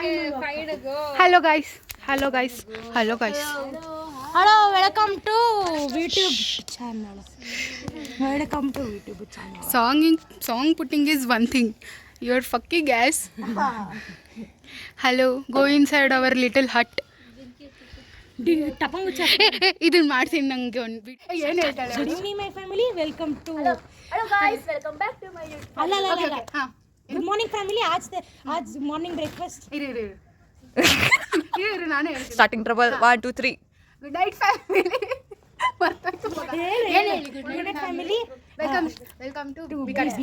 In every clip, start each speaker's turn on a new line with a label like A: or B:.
A: Hello guys. Hello guys. Hello guys.
B: Hello, welcome to YouTube channel. Welcome to YouTube channel.
A: Song putting is one thing. You're fucking ass. Hello. Go inside our little hut. ಇದನ್ನ ಮಾಡ್ತೀನಿ ನಂಗೆ ಒಂದು ಏನು ಹೇಳ್ತಾಳೆ
B: Good evening, my family. Welcome to.
C: Hello guys, welcome back to my YouTube.
B: Allah.
A: ಹಾಂ
B: Good morning, family. आज morning breakfast.
A: ಇರು ನಾನೇ ಹೇಳ್ತೀನಿ
C: Starting trouble. 1, 2, 3.
A: Good night family ಏನು ಹೇಳಿ
B: Good night, family.
A: Welcome to ಬಿಕಾರಿಸ್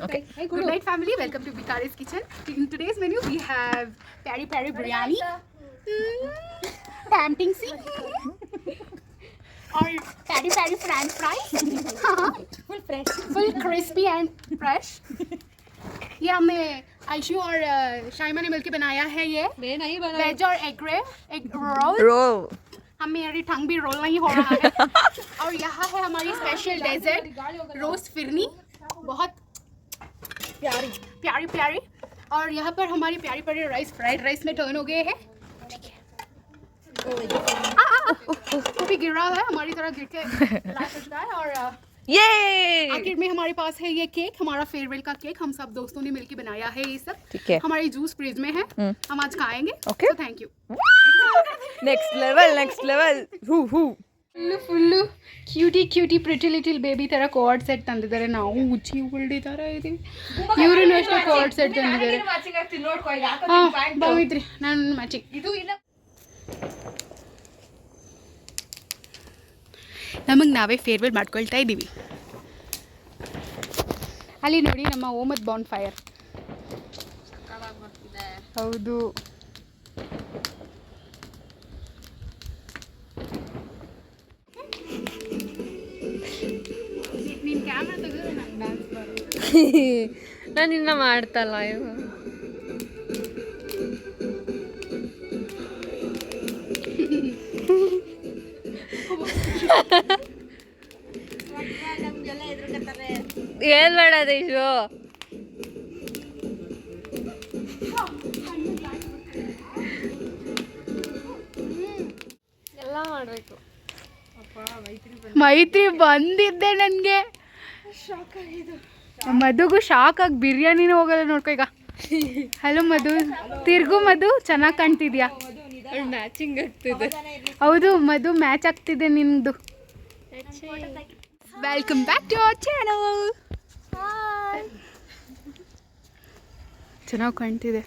C: Okay.
A: Good night family, welcome to Bikari's kitchen. In today's menu we have peri peri biryani, tempting see, or peri peri french fries, full crispy and fresh. ये हमने आयशु और शाइमा ने मिलकर बनाया है ये veg और एग रोल.
C: Roll.
A: हम मेरी टंग भी रोल नहीं हो रहा है. और यहाँ है हमारी स्पेशल डेजर्ट रोस्ट फिरनी, बहुत प्यारी. और यहाँ पर हमारी प्यारी राइस फ्राइड राइस में टर्न हो गए हैं. ठीक है. वो भी गिर रहा है हमारी तरह गिर के लाश होता है. और
C: Yay!
A: आखिर में हमारे पास है ये केक, हमारा फेयरवेल का केक. हम सब दोस्तों ने मिलकर बनाया है ये सब.
C: ठीक है.
A: हमारी जूस फ्रिज में है, हम आज खाएंगे.
C: Okay.
A: Thank you.
C: Next level. Hoo.
A: Full cutie pretty little baby ಥರ ಕೋಡ್ ಸೆಟ್ ತಂದಿದ್ದಾರೆ. ನಾವು ಉಚ್ಚಿ ಉಳ್ಳಿ ಥರ ಇದೀವಿ. ಇವರು ಅಷ್ಟೇ ಕೋಡ್ ಸೆಟ್ ತಂದಿದ್ದಾರೆ. ಹಾಂ ಬಾವಿತ್ರಿ ನಾನು ಮ್ಯಾಚಿಂಗ್. ನಮಗೆ ನಾವೇ ಫೇರ್ವೆಲ್ ಮಾಡ್ಕೊಳ್ತಾ ಇದ್ದೀವಿ. ಅಲ್ಲಿ ನೋಡಿ ನಮ್ಮ ಓಮದ್ ಬಾನ್ ಫೈರ್. ಹೌದು. ನೀನು ಕ್ಯಾಮ್ರಾ ತೆಗೆದ್ರೆ ನಂಗೆ ಡ್ಯಾನ್ಸ್ ಬರೋದು.
C: ನಾನು ಇನ್ನ ಮಾಡ್ತಲ್ಲ ಇವು. ಏನ್ ಮಾಡೋದು ಇಶು? ಎಲ್ಲ ಮಾಡ್ಬೇಕು.
A: ಮೈತ್ರಿ ಬಂದಿದ್ದೆ ನನಗೆ. ಮಧುಗೂ ಶಾಕ್ ಆಗಿ ಬಿರಿಯಾನಿನೂ ಹೋಗಲ್ಲ ನೋಡ್ಕೊ ಈಗ. ಹಲೋ ಮಧು, ತಿರ್ಗು ಮಧು, ಚೆನ್ನಾಗಿ ಕಾಣ್ತಿದ್ಯಾ?
C: ಮ್ಯಾಚಿಂಗ್ ಆಗ್ತಿದೆ.
A: ಹೌದು ಮಧು, ಮ್ಯಾಚ್ ಆಗ್ತಿದೆ ನಿಂದು. Welcome back to our channel. ಚೆನ್ನಾಗಿ ಕಾಣ್ತಿದೆ.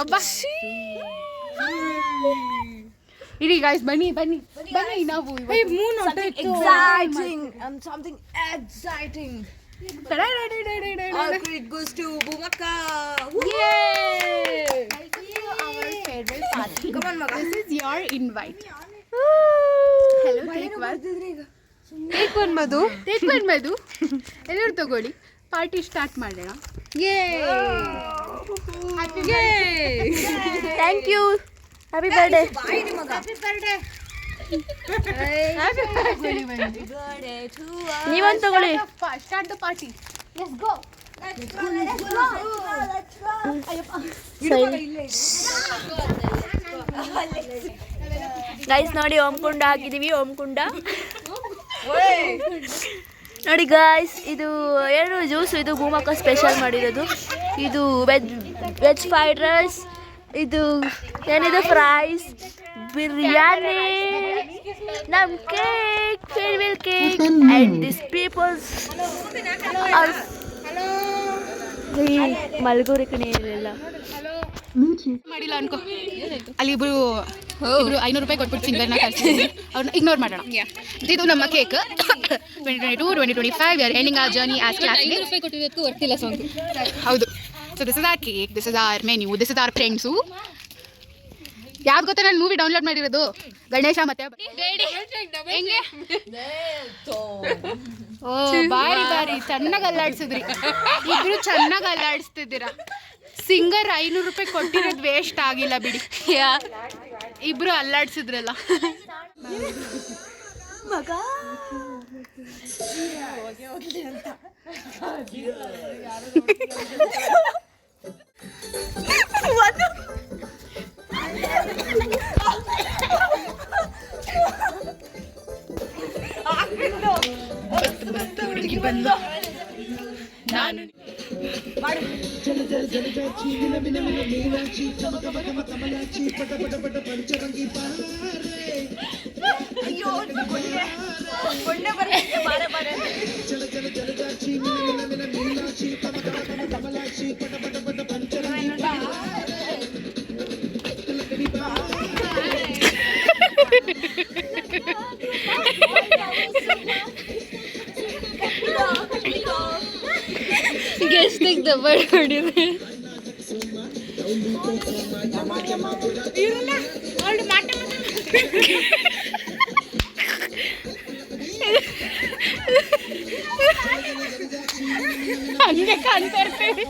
A: ಅಬ್ಬಾ ಇರಿ ಗಾಯ್ಸ್, ಬನ್ನಿ ನಾವು
C: Something exciting.
A: Yay!
C: It goes to Bumaka.
A: Our farewell party.
C: Come on, Maga.
A: This is your invite. Hello, take one Madhu. ಎಲ್ಲರೂ ತಗೊಳ್ಳಿ, ಪಾರ್ಟಿ ಸ್ಟಾರ್ಟ್ ಮಾಡೋಣ.
C: Thank you. Happy birthday. ನೀವೊಂದು ತಗೊಳ್ಳಿ.
A: Start the party.
C: ಗೈಸ್ ನೋಡಿ, ಓಂಕುಂಡ ಹಾಕಿದೀವಿ. ಓಂಕುಂಡ ನೋಡಿ guys, ಇದು ಏನು ಜ್ಯೂಸ್, ಇದು ಭೂಮಕ್ಕ ಸ್ಪೆಷಲ್ ಮಾಡಿರೋದು. ಇದು ವೆಜ್ ಫ್ರೈಡ್ ರೈಸ್, ಇದು ಏನಿದು ಫ್ರೈಸ್, ಬಿರಿಯಾನಿ, ನಮ್ cake, farewell cake, and this peoples ಮಲ್ಗೋರಿ ಕಣೆ ಇರಲಿಲ್ಲ
A: ಮಾಡಿಲ್ಲ ಅನ್ಕೋ. ಅಲ್ಲಿ ಇಬ್ರು 500 ರೂಪಾಯಿ ಕೊಟ್ಬಿಟ್ಟು ಫಿಂಗರ್ನ ಕಳಿಸಿದ್ವಿ, ಅವ್ರನ್ನ ಇಗ್ನೋರ್ ಮಾಡೋಣ. ಇದು ನಮ್ಮ ಕೇಕ್ 2022-2025 ಎಂಡಿಂಗ್ ಆ ಜರ್ನಿ ಆಸ್ ಕ್ಲಾಸಿಕ್.
C: ರೂಪಾಯಿ ಕೊಟ್ಟಿದ್ದಕ್ಕೂ ವರ್ತಿಲ್ಲ ಸಾಂಗ್.
A: ಹೌದು. So this is our cake, this is our menu, this is our friends. ಯಾವ್ದು ಗೊತ್ತಾ ನಾನು ಮೂವಿ ಡೌನ್ಲೋಡ್ ಮಾಡಿರೋದು? ಗಣೇಶ ಮತ್ತೆ ಹೆಂಗೆ? ಓ ಬಾರಿ ಚೆನ್ನಾಗಿ ಅಲ್ಲಾಡ್ಸಿದ್ರಿ ಇಬ್ರು, ಚೆನ್ನಾಗಿ ಅಲ್ಲಾಡಿಸ್ತಿದ್ದೀರಾ. ಸಿಂಗರ್ 500 ರೂಪಾಯಿ ಕೊಟ್ಟಿರೋದು ವೇಸ್ಟ್ ಆಗಿಲ್ಲ ಬಿಡಿ, ಇಬ್ರು ಅಲ್ಲಾಡ್ಸಿದ್ರಲ್ಲ. ನಾನು
C: ಗೆಸ್ಟಿಗೆ ದಬ್ಬಾಳಿ ಹೊಡಿದೆ.
A: ಹಂಗೆ ಕಾಣ್ತಾ ಇರ್ತೀವಿ.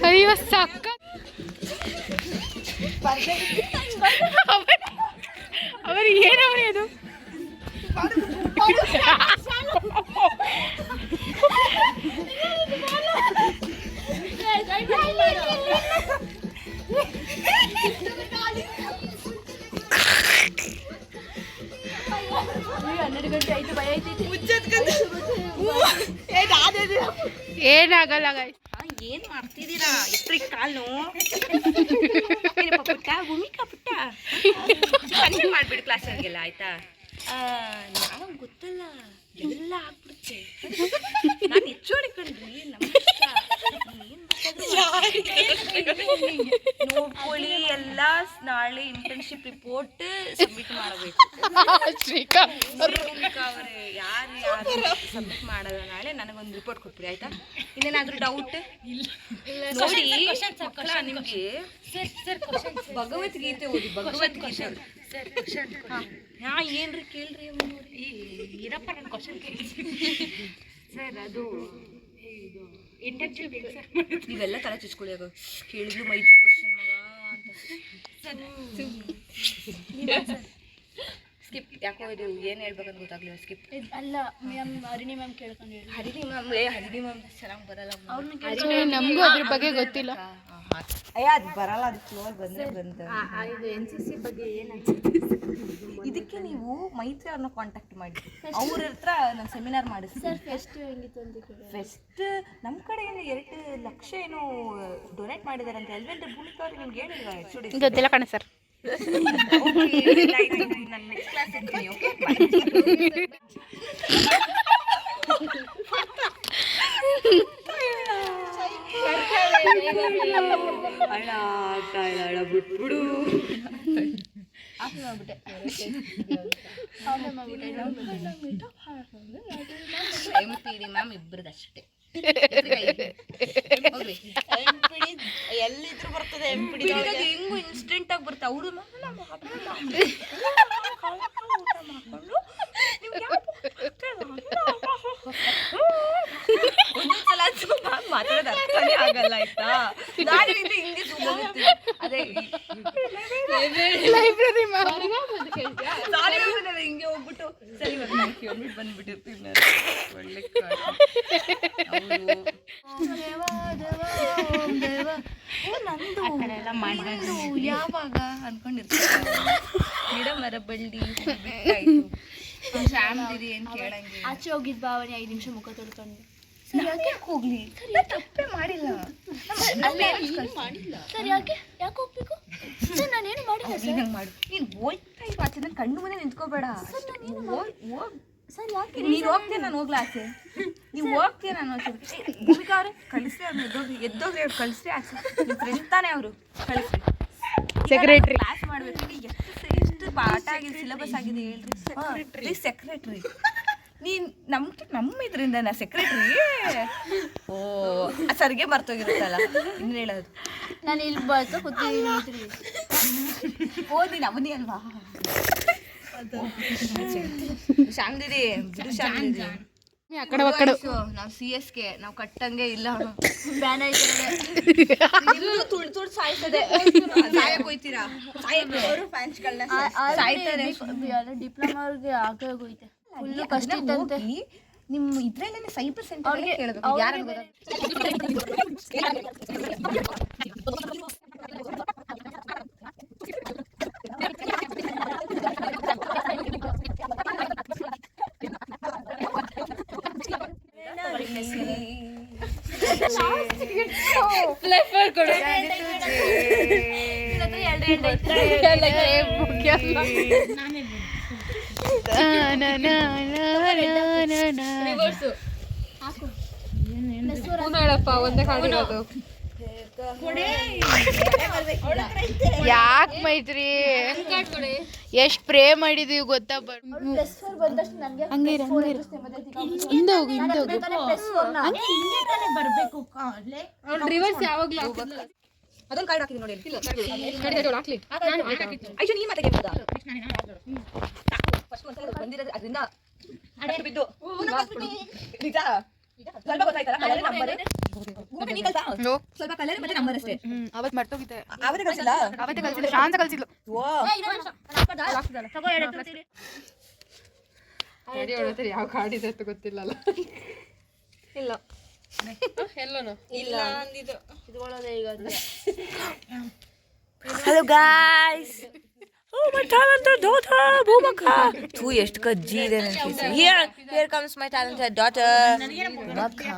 A: ಅಯ್ಯೋ ಸಕ್ಕ ಅವರು ಏನವ್ರಿ ಅದು ಏನಾಗಲ್ಲ
B: ಏನ್ ಮಾಡ್ತಿದ್ದೀರಾ? ಎಷ್ಟ್ರಿ ಕಾಲು ಪುಟ್ಟ ಭೂಮಿಕಾ ಪುಟ್ಟ ಮಾಡ್ಬಿಡಿ ಕ್ಲಾಸಲ್ಲಿಗೆಲ್ಲ ಆಯ್ತಾ? ನಾವು ಗೊತ್ತಲ್ಲ ಎಲ್ಲ ಆಗ್ಬಿಡುತ್ತೆ. ನಾನು ಹೆಚ್ಚೋಡಿ ಕಣ್ರಿ ನೋಡ್ಕೊಳ್ಳಿ. ಎಲ್ಲ ನಾಳೆ ಇಂಟರ್ನ್ಶಿಪ್ ರಿಪೋರ್ಟ್ ಸಬ್ಮಿಟ್ ಮಾಡಬೇಕು. ಅವರೇ ಯಾರು ಸಬ್ಮಿಟ್ ಮಾಡೋದ ನಾಳೆ ನನಗೊಂದು ರಿಪೋರ್ಟ್ ಕೊಟ್ಬಿಡಿ ಆಯ್ತಾ? ಇನ್ನೇನಾದ್ರೂ ಡೌಟ್ ನೋಡಿ ಮಕ್ಕಳ ನಿಮ್ಗೆ ಭಗವದ್ಗೀತೆ ಓದಿ. ಭಗವದ್ಗೀತೆ ಏನ್ರಿ ಕೇಳ್ರಿ ಇರಪ್ಪ. ನನ್ನ ಕ್ವಶನ್ ಕೇಳಿ ಸರ್. ಅದು ಇಂಟರ್ನ್ಶಿಪ್ ನೀವೆಲ್ಲ ತಲೆ ಚುಚ್ಕೊಳ್ಳಿ. ಆಗ ಕೇಳಿದ್ಲು ಮೈತ್ರಿ ಕ್ವಶನ್ ಮಗ ಅಂತ. ಸ್ಕಿಪ್. ಯಾಕೋ ಇದು ಏನು ಹೇಳ್ಬೇಕಂತ ಗೊತ್ತಾಗ್ಲಿಲ್ಲ. ಸ್ಕಿಪ್
C: ಅಲ್ಲ ಮ್ಯಾಮ್, ಹರಿಣಿ ಮ್ಯಾಮ್ ಕೇಳ್ಕೊಂಡು ಹೇಳಿ.
B: ಹರಿಣಿ ಮ್ಯಾಮ್ ಚೆನ್ನಾಗಿ ಬರಲ್ಲ.
A: ನಮಗೂ ಅದ್ರ ಬಗ್ಗೆ ಗೊತ್ತಿಲ್ಲ.
B: ಅಯ್ಯ ಅದು ಬರಲ್ಲ. ಅದು ಫ್ಲೋರ್ ಬಂದರೆ ಬಂದ.
C: ಇದು NCC ಬಗ್ಗೆ ಏನು
B: ಇದಕ್ಕೆ ನೀವು ಮೈತ್ರಿ ಅವ್ರನ್ನ ಕಾಂಟ್ಯಾಕ್ಟ್ ಮಾಡಿ. ಅವ್ರ ಹತ್ರ ನಾನು ಸೆಮಿನಾರ್ ಮಾಡಿಸಿ.
C: ಸರ್ ಫೆಸ್ಟ್ ಹೆಂಗಿತ್ತು ಅಂತ ಕೇಳಿ.
B: ಫೆಸ್ಟ್ ನಮ್ಮ ಕಡೆಯಿಂದ 2 ಲಕ್ಷ ಏನೋ ಡೊನೇಟ್ ಮಾಡಿದ್ದಾರೆ ಅಂತ. ಎಲ್ವೆಂಟ್ರೆ ಭೂಮಿಕಾ ಅವ್ರಿಗೆ ನಿಮ್ಗೆ ಹೇಳಿಲ್ವಾ?
A: ಗೊತ್ತಿಲ್ಲ ಕಣ ಸರ್.
B: ನಾನು ನೆಕ್ಸ್ಟ್ ಕ್ಲಾಸ್ ಇರ್ತೀನಿ. ಓಕೆ ಅಳ ಬಿಟ್ಬಿಡು. MPD ಮ್ಯಾಮ್ ಇಬ್ಬರದಷ್ಟೇ. ಎಲ್ಲಿದ್ರು ಬರ್ತದೆ MPD. ಹೆಂಗು ಇನ್ಸ್ಟೆಂಟ್ ಆಗಿ ಬರುತ್ತೆ. ಅವರು ಒಂದೊಂದ್ಸಲ ಮಾತಾಡೋದು ಅರ್ಥನೇ ಆಗಲ್ಲ ಆಯ್ತಾ? ನಾನು ಹಿಂಗೆ ಅದೇ
A: ಲೈಬ್ರರಿ
B: ಹಿಂಗೆ ಹೋಗ್ಬಿಟ್ಟು ಸರಿ ಕೇಳ್ಬಿಟ್ಟು ಬಂದ್ಬಿಟ್ಟಿರ್ತೀನಿ ನಾನು. ಒಳ್ಳೆ ನಂದು ಯಾವಾಗ ಅನ್ಕೊಂಡಿರ್ತೀನಿ. ಗಿಡ ಮರ ಬಳ್ಳಿ ಬಿಟ್ಟಾಯ್ತು. ಶಾಂತಿರಿ ಏನು ಕೇಳಂಗೆ.
C: ಆಚೆ ಹೋಗಿದ್ ಭಾವನೆ 5 ನಿಮಿಷ ಮುಖ ತೊಳ್ಕೊಂಡು.
B: ಯಾಕೆ ಹೋಗ್ಲಿ? ತಪ್ಪೇ ಮಾಡಿಲ್ಲ.
C: ಸರ್ ಯಾಕೆ ಹೋಗ್ಬೇಕು ಸರ್? ನಾನೇನು ಮಾಡಿಲ್ಲ ಸರ್.
B: ಮಾಡು. ನೀನು ಹೋಯ್ತಾ ಇಲ್ಲ ಆಚೆ. ನನ್ನ ಕಣ್ಣು ಮುಂದೆ ನಿಂತ್ಕೋಬೇಡ.
C: ಸರ್ ಯಾಕೆ
B: ನೀನು ಹೋಗ್ತೀಯ ನಾನು ಹೋಗ್ಲಾ ಆಚೆ? ನೀವು ಹೋಗ್ತೀಯ ನಾನು ಆಚೆ. ಭೂಮಿಕಾ ಅವ್ರೆ ಕಳಿಸ್ರಿ ಅವ್ರನ್ನ. ಎದ್ದೋಗ್ರಿ ಅವ್ರು ಕಳಿಸ್ರಿ ಆಚೆ. ಫ್ರೆಂಡ್ ತಾನೇ ಅವರು. ಕಳಿಸ್ರಿ.
A: ಸೆಕ್ರೆಟರಿ
B: ಕ್ಲಾಸ್ ಮಾಡ್ಬೇಕು. ಎಷ್ಟು ಪಾಠ ಆಗಿದೆ, ಸಿಲೆಬಸ್ ಆಗಿದೆ ಹೇಳ್ರಿ. ಸೆಕ್ರೆಟ್ರಿ ನೀನು ನಮ್ಮ ಇದರಿಂದ ನಾ ಸೆಕ್ರೆಟ್ರಿ. ಓ ಸರ್ಗೆ ಮರ್ತೋಗಿರುತ್ತಲ್ಲ ಇನ್ನು ಹೇಳೋದು.
C: ನಾನು ಇಲ್ಲಿ ಬರ್ತಾ ಕೂತಿದ್ದೀನಿ.
B: ಓದಿ ಅವನಿ ಅಲ್ವಾ? ಶಾಂತಿರಿ ಬಿಡು. ಶಾಂತಿರಿ ನಾವು CSK ನಾವು ಕಟ್ಟಂಗೆ ಇಲ್ಲ
C: ಬ್ಯಾನ್ ಆಯ್ತಾರೆ
B: ತುಳ್ ತುಳ್ ಸಾಯ್ತದೆ ಸಾಯಕ್ ಹೋಯ್ತೀರಾ ಸಾಯ್ತಾರೆ
C: ಡಿಪ್ಲೊಮಾ ಅವ್ರಿಗೆ ಆಗೇ ಹೋಯ್ತೆ ಫುಲ್ ಕಷ್ಟ ಇತ್ತಂತೆ
B: ನಿಮ್ಮ ಇದ್ರಲ್ಲೇ ಸೈಬರ್ ಸೆಂಟರ್ ಕೇಳಬೇಕು ಯಾರು
A: ಯಾಕೆ ಮೈತ್ರಿ ಎಷ್ಟ್ ಪ್ರೇ ಮಾಡಿದೀವಿ ಗೊತ್ತಾ?
C: ರಿವರ್ಸ್ ಯಾವಾಗ್ಲೂ
B: ಅದೊಂದು ಕಾರ್ಡ್ ಹಾಕಿದ್ದೀನಿ ನೋಡಿ ಐಶು ನೀ ಮತ್ತೆ ಗೆಲ್ಲುವುದಾ? ಫಸ್ಟ್ ಒಂದ್ಸಲ ಬಂದಿರೋದು ಅದರಿಂದ ಬಿದ್ದು ನಿಜ ಸ್ವಲ್ಪ ಗೊತ್ತಾಯ್ತಲ್ಲ ಕಲರ್ ನಂಬರ್ ನೀ ಕಲ್ತಾ ಸ್ವಲ್ಪ ಕಲರ್ ಮತ್ತೆ ನಂಬರ್ ಅಷ್ಟೇ
A: ಅವತ್ತು ಮರ್ತೋಗಿದ್ದೆ.
B: ಅವರೇ ಕಳಿಸಿಲ್ಲ
A: ಅವತ್ತೇ ಕಳ್ಸಿಲ್ಲ, ಶಾಂತ ಕಳ್ಸಿದ್ಲು.
D: ಯಾವ ಕಾರ್ಡ್ ಇದೆ ಅಂತ ಗೊತ್ತಿಲ್ಲ. ಇಲ್ಲ ಇಲ್ಲ ಅಂದಿದ್ದು.
B: Hello guys, oh my talented daughter Bhumaka tu ಎಷ್ಟು ಕಜ್ಜಿ ಇದೆ ನನಗೆ. here comes my talented daughter Bhumaka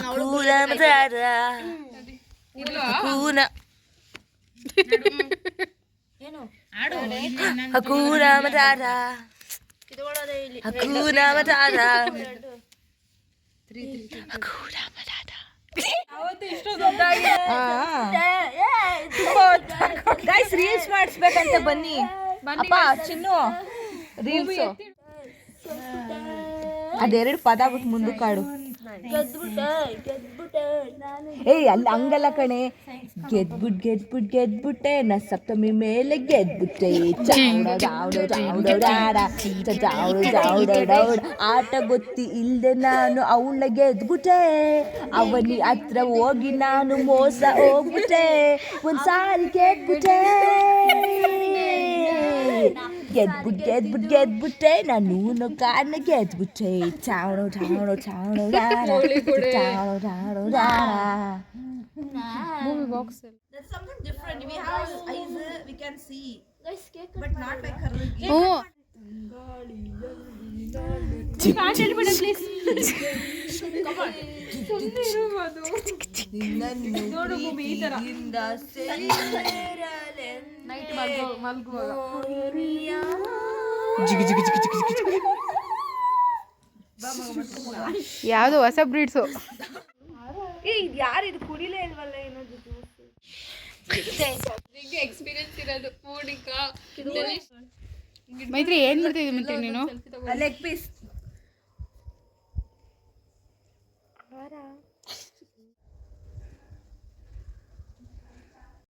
B: Hakuna Matata Hakuna ಏನು ಆಡು Hakuna Matata Hakuna Matata Hakuna Matata guys reels ಮಾಡಿಸ್ಬೇಕಂತ ಬನ್ನಿ ಅಪ್ಪ ಚಿನ್ನು ರೀಲ್ಸ್ ಅದೆರಡು ಪದ ಬಿಟ್ಟು ಮುಂದಕ್ಕೆ ಆಡು. ಏಯ್ ಅಲ್ಲಿ ಹಂಗಲ್ಲ ಕಣೆ, ಗೆದ್ಬಿಟ್ಟೆ ನಾ ಸಪ್ತಮಿ ಮೇಲೆ ಗೆದ್ಬಿಟ್ಟೆ ಆಟ ಗೊತ್ತಿ ಇಲ್ದೆ ನಾನು ಅವಳ ಗೆದ್ಬಿಟ್ಟೆ, ಅವನಿ ಹತ್ರ ಹೋಗಿ ನಾನು ಮೋಸ ಹೋಗ್ಬಿಟ್ಟೆ, ಒಂದ್ಸಾರಿ ಗೆದ್ಬಿಟ್ಟೆ ಗೆದ್ಬಿಟ್ಟೆ ನಾನು ಕಾರಣ ಗೆದ್ಬಿಟ್ಟೆ ಚಾವಣೋ ಚಾವಣೋ ಚಾವಣೋ
A: movie box
B: That's something different. We have eyes, we can see, but not like her.
A: ಯಾವುದು ಹೊಸ ಬ್ರೀಡ್ಸು.
B: ಯಾರು ಇದು ಕುಡಿಲೇ ಇಲ್ವಲ್ಲ ಏನಾದ್ರು
D: ಎಕ್ಸ್ಪೀರಿಯನ್ಸ್ ಇರೋದು
A: ಮೈತ್ರಿ ಏನ್ ಮಾಡ್ತಿದ್ದಿ ಮತ್ತೆ ನೀನು?
B: Leg piece